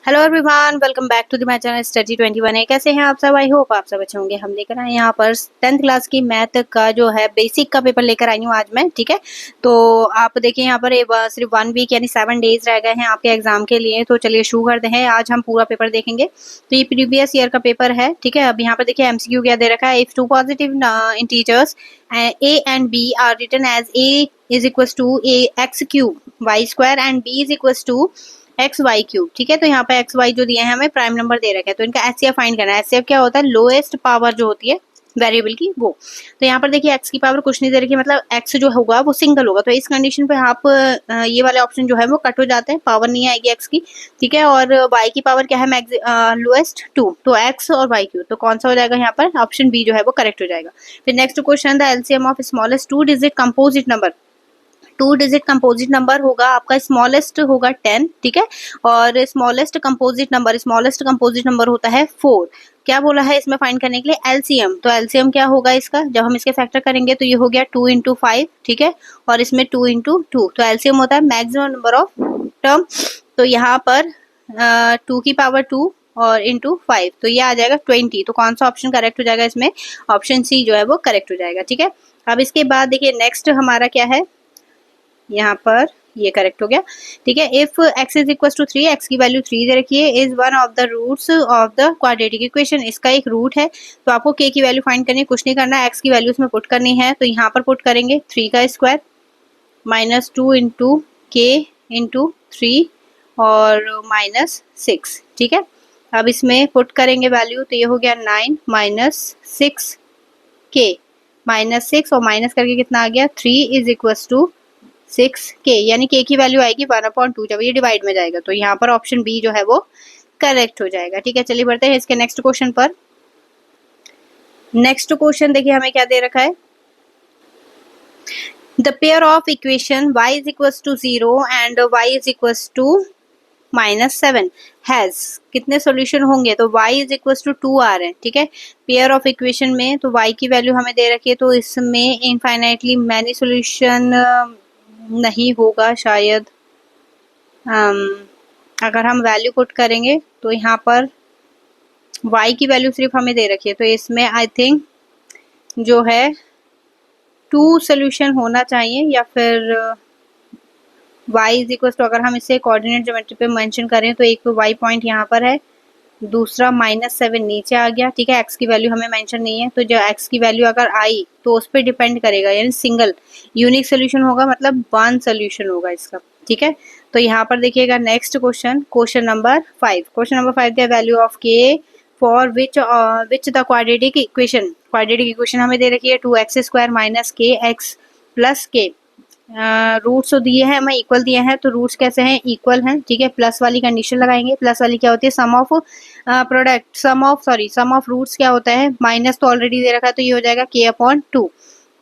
Hello everyone, welcome back to the my channel study 21। कैसे हैं आप सब? आई होप आप सब अच्छे होंगे। हम लेकर आए यहाँ पर 10th क्लास की मैथ का जो है बेसिक का पेपर लेकर आई हूँ आज मैं। ठीक है, तो आप देखिए यहाँ पर सिर्फ 1 वीक यानी 7 डेज रह गए हैं आपके एग्जाम के लिए। तो चलिए शुरू करते हैं। आज हम पूरा पेपर देखेंगे। तो ये प्रीवियस ईयर का पेपर है। ठीक है, अब यहाँ पर देखिए एमसीक्यू क्या दे रखा है। If two positive integers a and b are written as a is equals to a x cube y square and b is equals to x y cube. ठीक है, तो यहाँ पे एक्स वाई जो दिए हैं हमें प्राइम नंबर दे रखे हैं, तो इनका एचसीएफ फाइंड करना है। एचसीएफ क्या होता है? लोएस्ट पावर जो होती है वेरिएबल की वो। तो यहाँ पर देखिए एक्स की पावर कुछ नहीं दे रखी, मतलब एक्स जो होगा वो सिंगल होगा। तो इस कंडीशन पे आप ये वाले ऑप्शन जो है वो कट हो जाते हैं, पावर नहीं आएगी एक्स की। ठीक है, और वाई की पावर क्या है? लोएस्ट 2, तो एक्स और वाई क्यूब। तो कौन सा हो जाएगा यहाँ पर? ऑप्शन बी जो है वो करेक्ट हो जाएगा। फिर next question, the LCM of smallest 2 digit composite number. 2 digit composite number होगा आपका, स्मॉलेस्ट होगा 10। ठीक है, और स्मॉलेस्ट कंपोजिट नंबर होता है 4। क्या बोला है इसमें फाइंड करने के लिए? एलसीएम। तो एलसीएम क्या होगा इसका? जब हम इसके फैक्टर करेंगे तो ये हो गया 2 इंटू 5। ठीक है, और इसमें 2 इंटू 2, तो एलसीएम होता है मैक्सिमम नंबर ऑफ टर्म। तो यहाँ पर 2 की पावर 2 और इंटू 5, तो ये आ जाएगा 20। तो कौन सा ऑप्शन करेक्ट हो जाएगा इसमें? ऑप्शन सी जो है वो करेक्ट हो जाएगा। ठीक है, अब इसके बाद देखिए नेक्स्ट हमारा क्या है, यहाँ पर ये करेक्ट हो गया। ठीक है, if x is equal to 3, x की वैल्यू 3 दे रखी है, is one of the roots of the quadratic equation, इसका एक रूट है। तो आपको k की वैल्यू फाइंड करनी है, कुछ नहीं करना है, x की वैल्यू इसमें पुट करनी है। तो यहाँ पर पुट करेंगे 3 का स्क्वायर माइनस 2 इंटू के इंटू 3 और माइनस 6। ठीक है, अब इसमें पुट करेंगे वैल्यू, तो ये हो गया 9 माइनस 6 के माइनस 6 और माइनस करके कितना आ गया 3 इज इक्वल टू 6k, यानी k की वैल्यू आएगी 1/2 जब ये डिवाइड में जाएगा। तो यहाँ पर ऑप्शन बी जो है वो करेक्ट हो जाएगा। ठीक है, चलिए बढ़ते हैं इसके नेक्स्ट क्वेश्चन पर। नेक्स्ट क्वेश्चन देखिए हमें क्या दे रखा है, the pair of equation y is equal to 0 and y is equal to -7 has, कितने सॉल्यूशन होंगे? तो y इज इक्वल टू 2 आ रहे हैं। ठीक है, पेयर ऑफ इक्वेशन में तो y की वैल्यू हमें दे रखी है, तो इसमें इनफाइनाइटली मैनी सॉल्यूशन नहीं होगा शायद। अगर हम वैल्यू पुट करेंगे तो यहाँ पर y की वैल्यू सिर्फ हमें दे रखी है, तो इसमें आई थिंक जो है 2 सोल्यूशन होना चाहिए, या फिर y इज इक्वल टू, अगर हम इसे कोऑर्डिनेट ज्योमेट्री पे मेंशन करें तो एक तो y पॉइंट यहाँ पर है, दूसरा -7 नीचे आ गया। ठीक है, x की वैल्यू हमें मेंशन नहीं है, तो जो x की वैल्यू अगर आई तो उस पर डिपेंड करेगा, यानी सिंगल यूनिक सोल्यूशन होगा, मतलब 1 सोल्यूशन होगा इसका। ठीक है, तो यहाँ पर देखिएगा next question, question number 5 the value of k for which the quadratic equation हमें दे रखी है 2x² minus k x plus k। Roots तो दिए हैं हमें, इक्वल दिए हैं, तो रूट्स कैसे हैं? इक्वल हैं। ठीक है, प्लस वाली कंडीशन लगाएंगे। प्लस वाली क्या होती है? सम ऑफ रूट्स क्या होता है? माइनस तो ऑलरेडी दे रखा है, तो ये हो जाएगा k/2।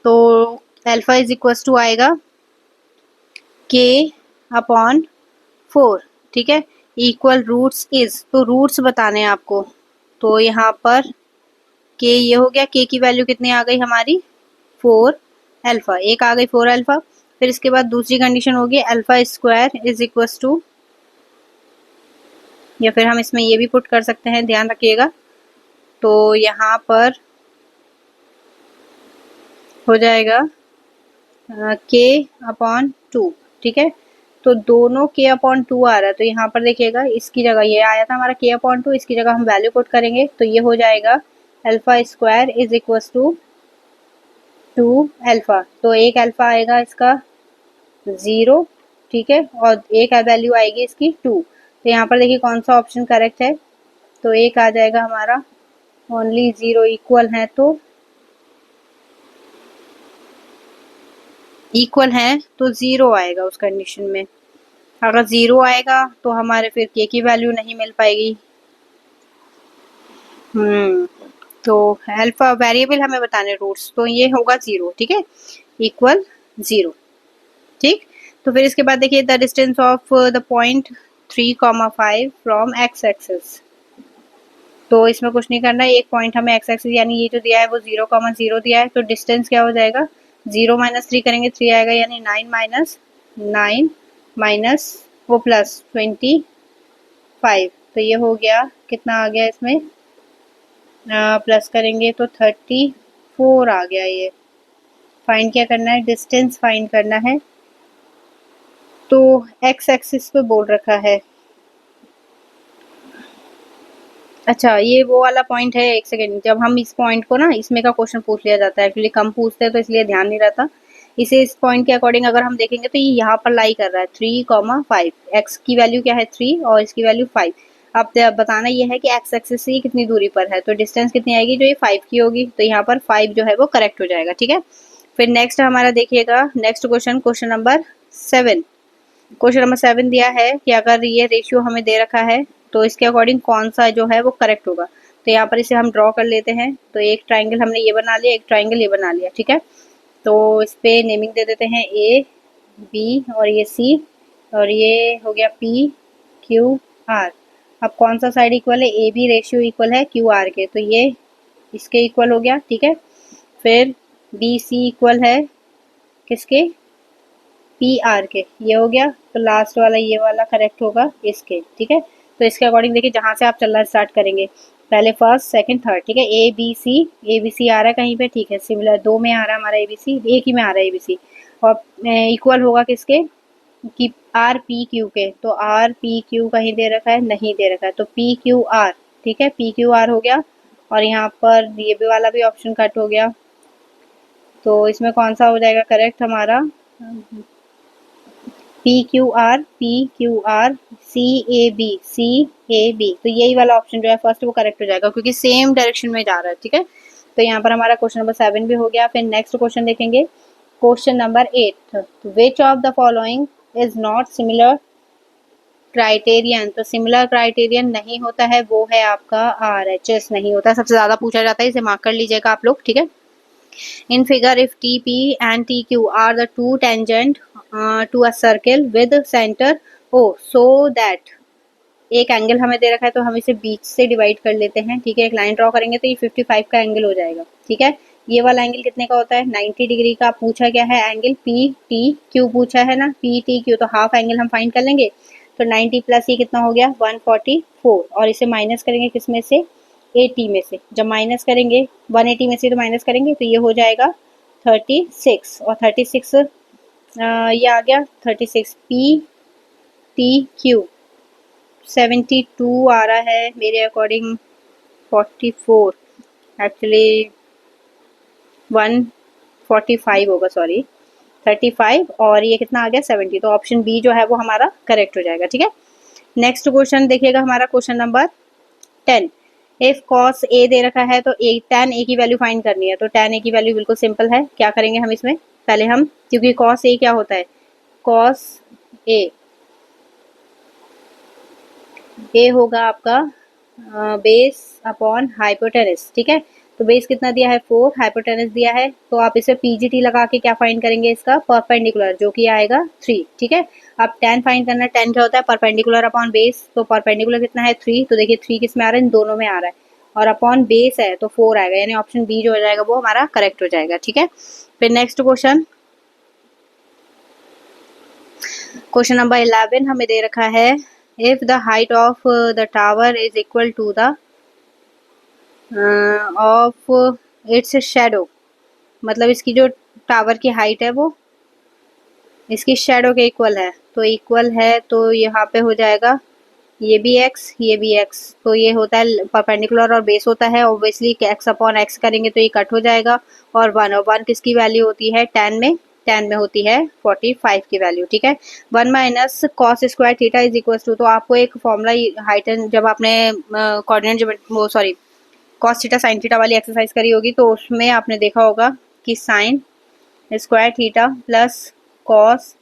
तो अल्फा इज इक्वल टू आएगा k/4। ठीक है, इक्वल रूट्स इज, तो रूट्स बताने हैं आपको, तो यहाँ पर k ये हो गया, k की वैल्यू कितनी आ गई हमारी? 4 अल्फा, एक आ गई 4 अल्फा। फिर इसके बाद दूसरी कंडीशन होगी alpha square is equal to, या फिर हम इसमें ये भी पुट कर सकते हैं, ध्यान रखिएगा। तो यहाँ पर हो जाएगा k/2। ठीक है, तो दोनों k/2 आ रहा है, तो यहाँ पर देखिएगा इसकी जगह ये आया था हमारा k/2, इसकी जगह हम वैल्यू पुट करेंगे, तो ये हो जाएगा alpha square is equal to 2 alpha. तो एक अल्फा आएगा इसका 0। ठीक है, और एक वैल्यू आएगी इसकी 2। तो यहाँ पर देखिए कौन सा ऑप्शन करेक्ट है, तो एक आ जाएगा हमारा ओनली 0 इक्वल है, तो इक्वल है तो 0 आएगा उस कंडीशन में। अगर 0 आएगा तो हमारे फिर k की वैल्यू नहीं मिल पाएगी। तो अल्फा वेरिएबल हमें बताने रूट्स, तो ये होगा 0। ठीक है, इक्वल 0। ठीक, तो फिर इसके बाद देखिए the distance of the point 3,5 from x axis. तो इसमें कुछ नहीं करना है, एक पॉइंट हमें x एक्सिस यानी ये जो दिया है वो 0,0 दिया है, तो डिस्टेंस क्या हो जाएगा? 0 - 3 करेंगे 3 आएगा, यानी 9 माइनस वो प्लस 25। तो ये हो गया, कितना आ गया इसमें, प्लस करेंगे तो 34 आ गया। ये फाइंड क्या करना है, डिस्टेंस फाइंड करना है। तो एक्स एक्सिस पे बोल रखा है, अच्छा ये वो वाला पॉइंट है, एक सेकेंड, जब हम इस पॉइंट को ना, इसमें का क्वेश्चन पूछ लिया जाता है, एक्चुअली कम पूछते हैं तो इसलिए ध्यान नहीं रहता। इसे इस पॉइंट के अकॉर्डिंग अगर हम देखेंगे तो ये यहाँ पर लाई कर रहा है 3,5, एक्स की वैल्यू क्या है 3 और इसकी वैल्यू 5। अब बताना ये है कि एक्स एक्सिस से कितनी दूरी पर है, तो डिस्टेंस कितनी आएगी, जो ये 5 की होगी, तो यहाँ पर 5 जो है वो करेक्ट हो जाएगा। ठीक है, फिर नेक्स्ट हमारा देखिएगा, next question, question number 7। Question number 7 दिया है कि अगर ये रेशियो हमें दे रखा है तो इसके अकॉर्डिंग कौन सा जो है वो करेक्ट होगा। तो यहाँ पर इसे हम ड्रॉ कर लेते हैं। तो एक ट्राइंगल हमने ये बना लिया, एक ट्राइंगल ये बना लिया। ठीक है, तो इस पे नेमिंग दे देते हैं ए बी और ये सी, और ये हो गया पी क्यू आर। अब कौन सा साइड इक्वल है, ए बी रेशियो इक्वल है क्यू आर के, तो ये इसके इक्वल हो गया। ठीक है, फिर बी सी इक्वल है किसके, पी आर के, ये हो गया। तो लास्ट वाला ये वाला करेक्ट होगा इसके। ठीक है, तो इसके अकॉर्डिंग देखिए जहाँ से आप चलना स्टार्ट करेंगे, पहले फर्स्ट सेकंड थर्ड। ठीक है, ए बी सी आ रहा है कहीं पे, ठीक है, सिमिलर दो में आ रहा है हमारा ए बी सी, एक ही में आ रहा है ए बी सी, और इक्वल होगा किसके, कि आर पी क्यू के। तो आर पी क्यू कहीं दे रखा है, नहीं दे रखा है, तो पी क्यू आर। ठीक है, पी क्यू आर हो गया, और यहाँ पर ये भी वाला भी ऑप्शन कट हो गया। तो इसमें कौन सा हो जाएगा करेक्ट हमारा, P Q R C A B, तो यही वाला ऑप्शन जो है फर्स्ट वो करेक्ट हो जाएगा, क्योंकि सेम डायरेक्शन में जा रहा है। ठीक है, तो यहाँ पर हमारा क्वेश्चन नंबर 7 भी हो गया। फिर नेक्स्ट क्वेश्चन देखेंगे, question number 8, which of the following is not similar criterion. तो सिमिलर क्राइटेरियन नहीं होता है, वो है आपका RHS नहीं होता, सबसे ज्यादा पूछा जाता है, इसे मार्क कर लीजिएगा आप लोग। ठीक है, in figure if TP and TQ are the two tangent to a circle with center O, so that एक एंगल हमें दे रखा है तो हम इसे बीच से डिवाइड कर लेते हैं। ठीक है, एक लाइन ड्रॉ करेंगे तो ये 55 का एंगल हो जाएगा। ठीक है, ये वाला एंगल कितने का होता है, 90 डिग्री का। पूछा क्या है, एंगल पी टी क्यू पूछा है ना, पी टी क्यू, तो हाफ एंगल हम फाइंड कर लेंगे। तो 90 प्लस ये कितना हो गया 144, और इसे माइनस करेंगे किसमें से, 80 में से। जब माइनस करेंगे 180 में से तो माइनस करेंगे तो ये हो जाएगा 36, और 36 ये आ गया 36, पी टी क्यू 72 आ रहा है मेरे अकॉर्डिंग, 44 एक्चुअली 145 होगा, सॉरी 35, और ये कितना आ गया 70, तो ऑप्शन बी जो है वो हमारा करेक्ट हो जाएगा। ठीक है, नेक्स्ट क्वेश्चन देखिएगा हमारा question number 10, if cos A दे रखा है तो tan ए की वैल्यू फाइंड करनी है। तो tan ए की वैल्यू बिल्कुल सिंपल है, क्या करेंगे हम इसमें, पहले हम, क्योंकि कॉस ए क्या होता है, कॉस ए होगा आपका बेस अपॉन हाइपोटेनस। ठीक है, तो बेस कितना दिया है 4, हाइपोटेनस दिया है, तो आप इसे पीजीटी लगा के क्या फाइंड करेंगे, इसका परपेंडिकुलर, जो कि आएगा 3। ठीक है, अब tan फाइंड करना है, tan क्या होता है परपेंडिकुलर अपॉन बेस, तो परपेंडिकुलर कितना है 3, तो देखिए 3 किस में आ रहा है, इन दोनों में आ रहा है, और अपॉन बेस है तो 4 आएगा, यानी ऑप्शन बी जो हो जाएगा वो हमारा करेक्ट हो जाएगा। ठीक है, फिर नेक्स्ट क्वेश्चन, क्वेश्चन नंबर 11 हमें दे रखा है, if the height of the tower is equal to the of its shadow, मतलब इसकी जो टावर की हाइट है वो इसकी शेडो के इक्वल है, तो इक्वल है तो यहाँ पे हो जाएगा ये भी x ये भी x, तो ये होता है परपेंडिकुलर और बेस होता है, ऑब्वियसली x अपॉन x करेंगे तो ये कट हो जाएगा, और 1 और 1 किसकी वैल्यू होती है, tan में होती है 45 की वैल्यू। ठीक है, 1 minus cos square theta is equal to, तो आपको एक फॉर्मूला हाइट जब आपने कोऑर्डिनेट वो sorry cos theta sine theta वाली एक्सरसाइज करी होगी तो उसमें आपने देखा होगा कि sine square theta plus cos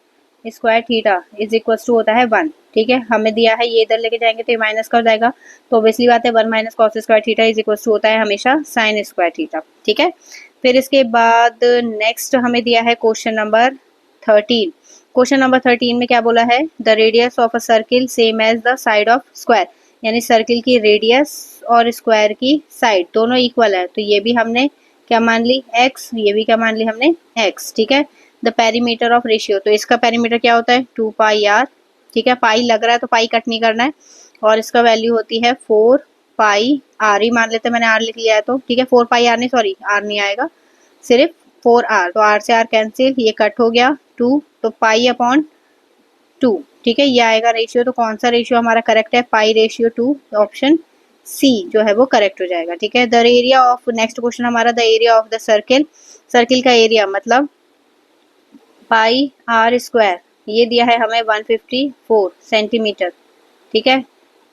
square theta is equal to होता है 1। ठीक है, हमें दिया है ये इधर लेके जाएंगे तो ये माइनस का हो जाएगा, तो ऑब्वियसली बात है 1 minus cos square theta is equal to होता है हमेशा साइन स्क्वायर थीटा। ठीक है, फिर इसके बाद नेक्स्ट हमें दिया है क्वेश्चन नंबर 13। क्वेश्चन नंबर 13 में क्या बोला है, the radius of a circle same as the side of square, यानी सर्किल की रेडियस और स्क्वायर की साइड दोनों इक्वल है, तो ये भी हमने क्या मान ली x, ये भी क्या मान ली हमने x। ठीक है, द पेरीमीटर ऑफ रेशियो, तो इसका पेरीमीटर क्या होता है 2 पाई r। ठीक है, पाई लग रहा है तो पाई कट नहीं करना है, और इसका वैल्यू होती है 4 पाई आर ही मान लेते हैं, मैंने आर लिख लिया है तो ठीक है, 4 पाई आर नहीं, सॉरी आर नहीं आएगा, सिर्फ 4 आर, तो आर से आर कैंसिल, ये कट हो गया 2, तो पाई अपॉन 2, ठीक है, ये आएगा रेशियो। तो कौन सा रेशियो हमारा करेक्ट है, पाई रेशियो 2, ऑप्शन सी जो है वो करेक्ट हो जाएगा। ठीक है, the area of, next question हमारा, the area of the circle, circle का एरिया मतलब पाई आर स्क्वायर, ये दिया है हमें 154 सेंटीमीटर, ठीक है,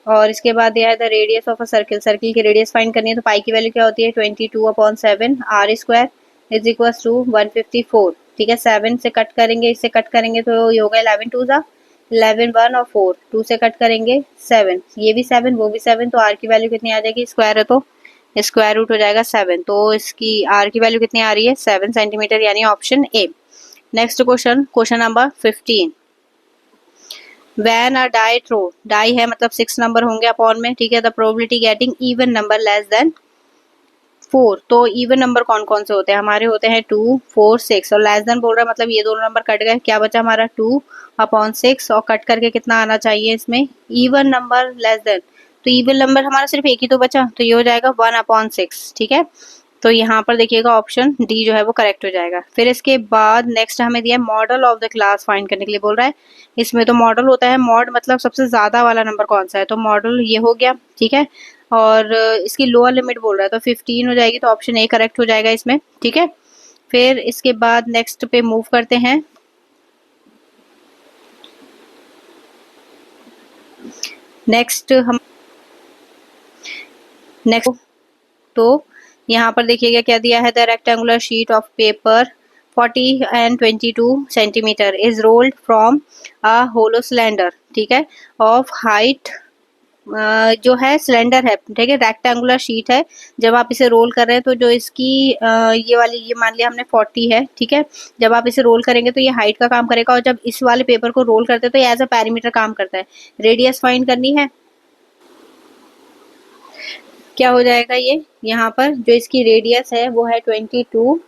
और इसके बाद दिया है the radius of a circle, circle की रेडियस फाइंड करनी है, तो पाई की वैल्यू क्या होती है 22/7 r square is equal to 154, ठीक है, 7 से कट करेंगे, इससे कट करेंगे तो ये होगा 11 2 जा 11 1 और 4, 2 से कट करेंगे 7, ये भी 7 वो भी 7, तो आर की वैल्यू कितनी आ जाएगी, स्क्वायर है तो स्क्वायर रूट हो जाएगा 7, तो इसकी आर की वैल्यू कितनी आ रही है 7 सेंटीमीटर, यानी option A. Next question, question number 15, when a die throw, die है मतलब 6 नंबर होंगे अपॉन में, ठीक है, the probability getting even number less than 4, तो इवन नंबर कौन कौन से होते हैं हमारे, होते हैं 2 4 6, और लेस देन बोल रहा है मतलब ये दोनों नंबर कट गए, क्या बचा हमारा 2/6, और कट करके कितना आना चाहिए इसमें, इवन नंबर लेस देन, तो इवन नंबर हमारा सिर्फ एक ही तो बचा, तो ये हो जाएगा 1/6, ठीक है, तो यहाँ पर देखिएगा ऑप्शन डी जो है वो करेक्ट हो जाएगा। फिर इसके बाद नेक्स्ट हमें दिया है model of the class find करने के लिए बोल रहा है, इसमें तो मॉडल होता है, मॉड मतलब सबसे ज्यादा वाला नंबर कौन सा है, तो मॉडल ये हो गया, ठीक है, और इसकी लोअर लिमिट बोल रहा है तो 15 हो जाएगी, तो ऑप्शन ए करेक्ट हो जाएगा इसमें, ठीक है। फिर इसके बाद नेक्स्ट पे मूव करते हैं, नेक्स्ट हम नेक्स्ट, तो यहाँ पर देखिएगा क्या दिया है, the rectangular sheet of paper 40 and 22 centimetre is rolled from a hollow cylinder, ठीक है, ऑफ हाइट जो है सिलेंडर है, ठीक है, रेक्टेंगुलर शीट है, जब आप इसे रोल कर रहे हैं तो जो इसकी ये वाली, ये मान लिया हमने 40 है, ठीक है, जब आप इसे रोल करेंगे तो ये हाइट का काम करेगा, और जब इस वाले पेपर को रोल करते हैं तो ये एज अ पैरीमीटर काम करता है। रेडियस फाइंड करनी है, क्या हो जाएगा ये, यहाँ पर जो इसकी रेडियस है वो है 22,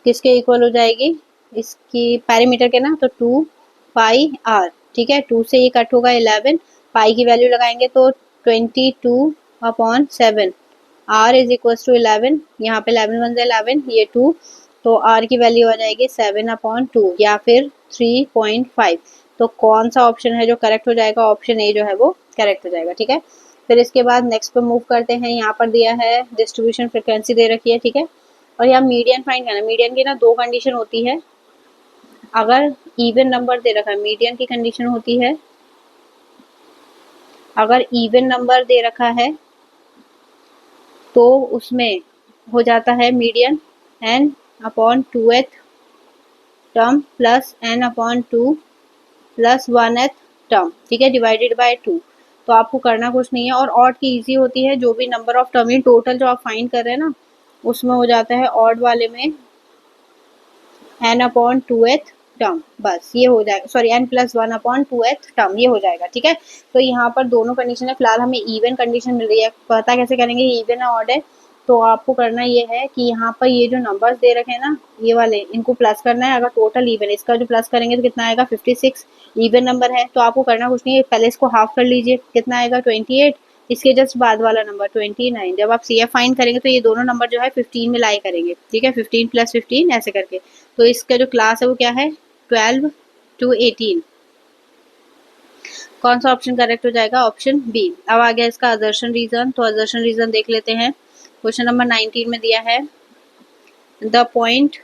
किसके इक्वल हो जाएगी, इसकी पैरीमीटर के ना, तो 2 पाई आर, ठीक है, 2 से ये कट होगा 11, पाई की वैल्यू लगाएंगे तो 22/7, आर इज इक्वल टू 11, यहाँ पे 11 1 11, ये 2, तो आर की वैल्यू आ जाएगी 7/2 या फिर 3.5, तो कौन सा ऑप्शन है जो करेक्ट हो जाएगा, ऑप्शन ए जो है वो करेक्ट हो जाएगा, ठीक है। फिर इसके बाद नेक्स्ट पे मूव करते हैं, यहाँ पर दिया है डिस्ट्रीब्यूशन फ्रिक्वेंसी दे रखी है, ठीक है, और यहाँ मीडियन फाइंड करना, मीडियन की ना दो कंडीशन होती है, अगर इवन नंबर दे रखा है, मीडियन की कंडीशन होती है, अगर इवन नंबर दे रखा है तो उसमें हो जाता है median n/2th term plus n/2 plus 1th term, ठीक है, डिवाइडेड बाय 2, तो आपको करना कुछ नहीं है, और ऑड की इजी होती है, जो भी नंबर ऑफ टर्म टोटल जो आप फाइंड कर रहे हैं ना उसमें हो जाता है ऑड वाले में n/2th टर्म, बस ये हो जाएगा, सॉरी n+1/2th टर्म, ये हो जाएगा, ठीक है। तो यहाँ पर दोनों कंडीशन है, फिलहाल हमें इवन कंडीशन मिल रही है, पता कैसे करेंगे इवन है ऑड है, तो आपको करना ये है कि यहाँ पर ये जो नंबर्स दे रखे हैं ना ये वाले, इनको प्लस करना है, अगर टोटल इवन इसका जो प्लस करेंगे तो कितना आएगा 56, इवन नंबर है, तो आपको करना कुछ नहीं है, पहले इसको हाफ कर लीजिए, कितना आएगा 28, इसके जस्ट बाद वाला नंबर 29, जब आप सी एफ फाइंड करेंगे तो ये दोनों नंबर जो है 15 में लाई करेंगे, ठीक है, 15 + 15 ऐसे करके, तो इसका जो क्लास है वो क्या है 12 to 18, कौन सा ऑप्शन करेक्ट हो जाएगा, ऑप्शन बी। अब आ गया इसका असर्शन रीजन, तो असर्शन रीजन देख लेते हैं, क्वेश्चन नंबर 19 में दिया है the point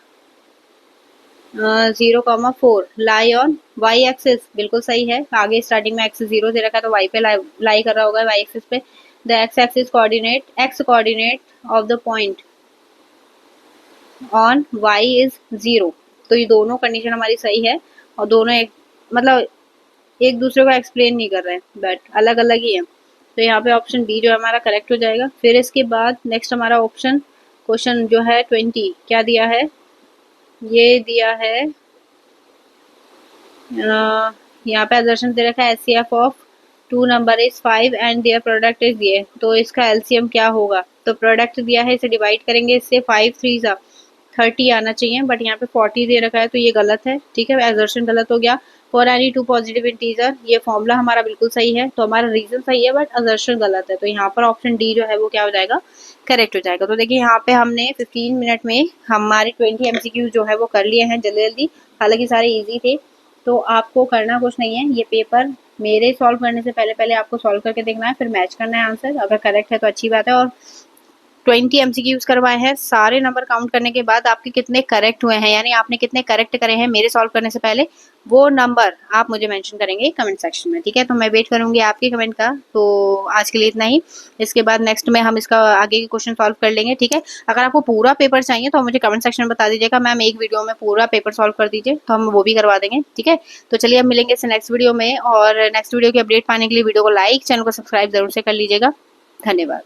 0,4 lie on y axis, बिल्कुल सही है, आगे स्टार्टिंग में एक्सिस 0 दे रखा है तो वाई पे लाई कर रहा होगा, वाई एक्सिस पे, the x axis coordinate, x coordinate of the point on y is 0, तो ये दोनों कंडीशन हमारी सही है, और दोनों एक मतलब एक दूसरे को एक्सप्लेन नहीं कर रहे हैं, बट अलग अलग ही है, तो यहाँ पे ऑप्शन डी जो हमारा करेक्ट हो जाएगा। फिर इसके बाद नेक्स्ट हमारा ऑप्शन क्वेश्चन जो है 20, क्या दिया है, ये दिया है यहाँ पे असर्शन दे रखा है HCF of 2 number is 5 and their product is ये, तो इसका एलसीएम क्या होगा, तो प्रोडक्ट दिया है, इसे डिवाइड करेंगे, इससे 5 3 30 आना चाहिए, बट यहाँ पे 40 दे रखा है तो ये गलत है, ठीक है, असर्शन गलत हो गया, for any two positive integer, ये फॉर्मूला हमारा बिल्कुल सही है, तो हमारा रीजन सही है बट असर्शन गलत है, तो यहाँ पर ऑप्शन डी जो है वो क्या हो जाएगा, करेक्ट हो जाएगा। तो देखिए यहाँ पे हमने 15 मिनट में हमारे 20 MCQ जो है वो कर लिए हैं जल्दी जल्दी, हालांकि सारे इजी थे। तो आपको करना कुछ नहीं है, ये पेपर मेरे सॉल्व करने से पहले पहले आपको सॉल्व करके देखना है, फिर मैच करना है आंसर, अगर करेक्ट है तो अच्छी बात है। और 20 MCQs करवाए हैं, सारे नंबर काउंट करने के बाद आपके कितने करेक्ट हुए हैं, यानी आपने कितने करेक्ट करे हैं मेरे सॉल्व करने से पहले, वो नंबर आप मुझे मेंशन करेंगे कमेंट सेक्शन में, ठीक है। तो मैं वेट करूंगी आपके कमेंट का। तो आज के लिए इतना ही, इसके बाद नेक्स्ट में हम इसका आगे के क्वेश्चन सॉल्व कर लेंगे, ठीक है। अगर आपको पूरा पेपर चाहिए तो मुझे कमेंट सेक्शन में बता दीजिएगा, मैम एक वीडियो में पूरा पेपर सॉल्व कर दीजिए, तो हम वो भी करवा देंगे, ठीक है। तो चलिए अब मिलेंगे इस नेक्स्ट वीडियो में, और नेक्स्ट वीडियो की अपडेट पाने के लिए वीडियो को लाइक, चैनल को सब्सक्राइब जरूर से कर लीजिएगा। धन्यवाद।